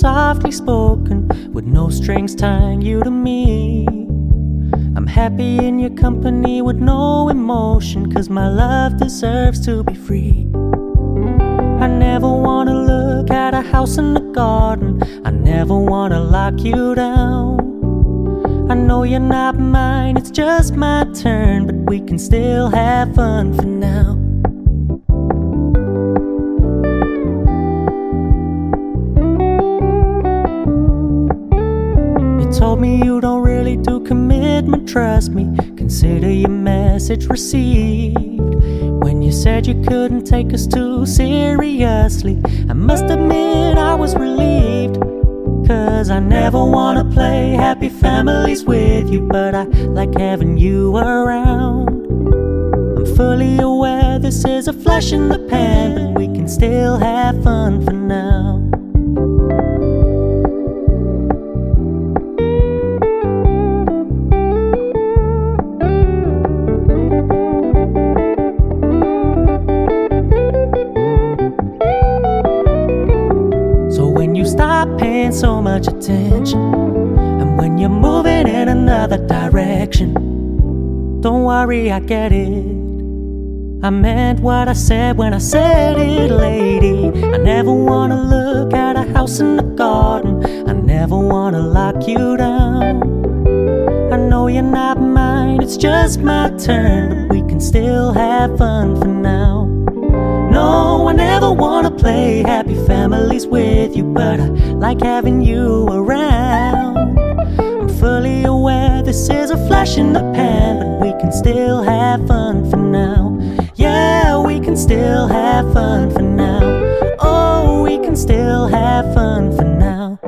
softly spoken, with no strings tying you to me. I'm happy in your company with no emotion, 'cause my love deserves to be free. I never wanna look at a house in the garden, I never wanna lock you down. I know you're not mine, it's just my turn, but we can still have fun for now. You told me you don't really do commitment, trust me, consider your message received. When you said you couldn't take us too seriously, I must admit I was relieved. 'Cause I never wanna play happy families with you, but I like having you around. I'm fully aware this is a flash in the pan, but we can still have fun for now. Stop paying so much attention, and when you're moving in another direction, don't worry, I get it. I meant what I said when I said it, lady. I never wanna look at a house in the garden, I never wanna lock you down. I know you're not mine, it's just my turn, but we can still have fun for now. No, I never wanna play happy families with you, but I like having you around. I'm fully aware this is a flash in the pan, but we can still have fun for now. Yeah, we can still have fun for now. Oh, we can still have fun for now.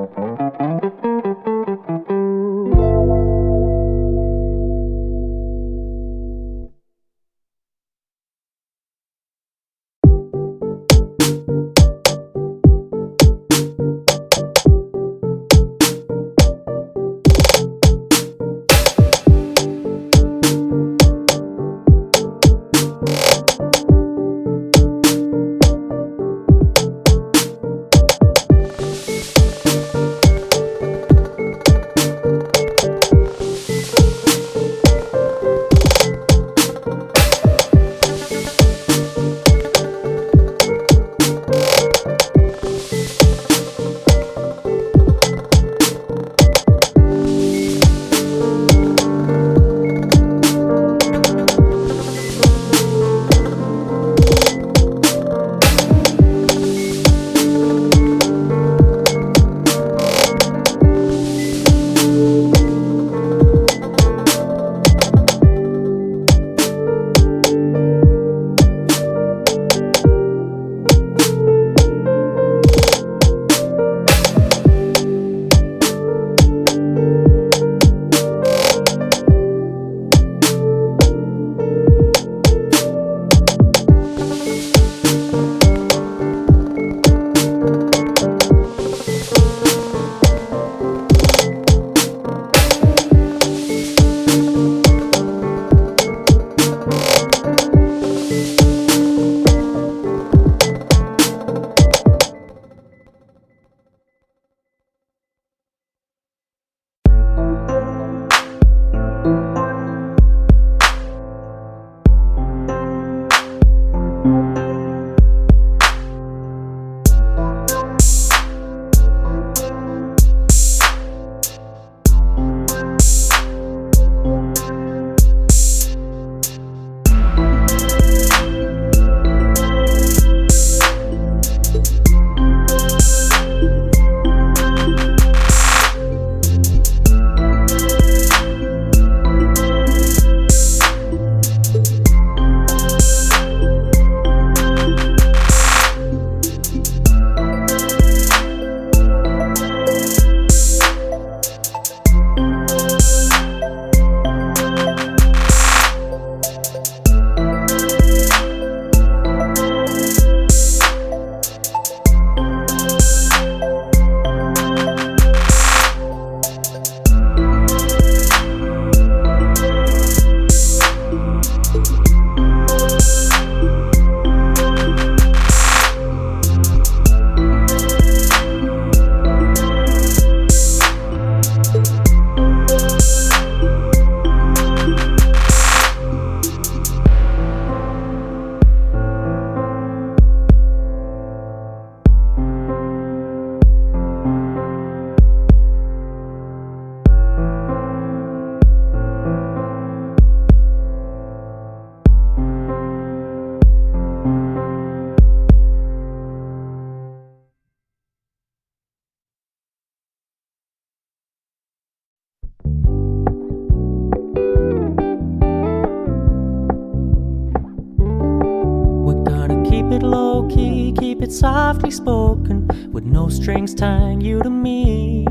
key, keep it softly spoken, with no strings tying you to me.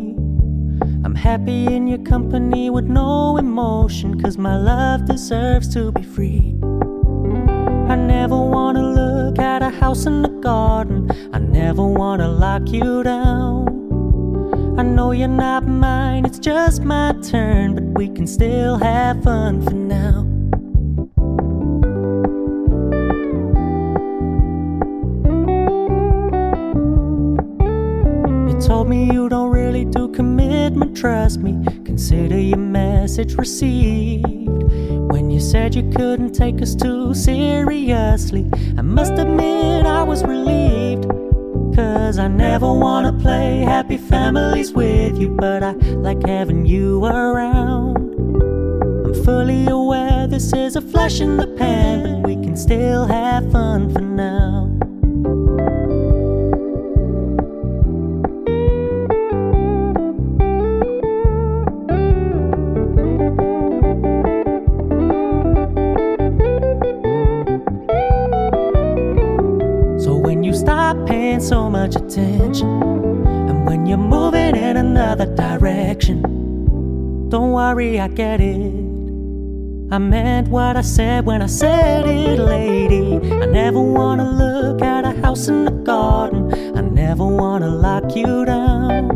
I'm happy in your company with no emotion, 'cause my love deserves to be free. I never wanna look at a house in the garden, I never wanna lock you down. I know you're not mine, it's just my turn, but we can still have fun for now. You told me you don't really do commitment, trust me, consider your message received. When you said you couldn't take us too seriously, I must admit I was relieved. 'Cause I never wanna play happy families with you, but I like having you around. I'm fully aware this is a flash in the pan, but we can still have fun for now. Stop paying so much attention, and when you're moving in another direction, don't worry, I get it. I meant what I said when I said it, lady. I never wanna look at a house in the garden, I never wanna lock you down.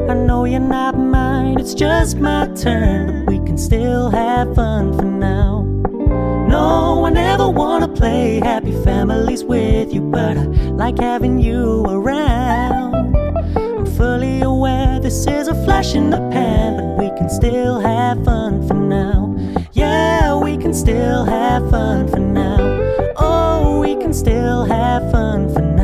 I know you're not mine, it's just my turn, but we can still have fun for now. No, I never wanna play happy families with you, but I like having you around. I'm fully aware this is a flash in the pan, but we can still have fun for now. Yeah, we can still have fun for now. Oh, we can still have fun for now.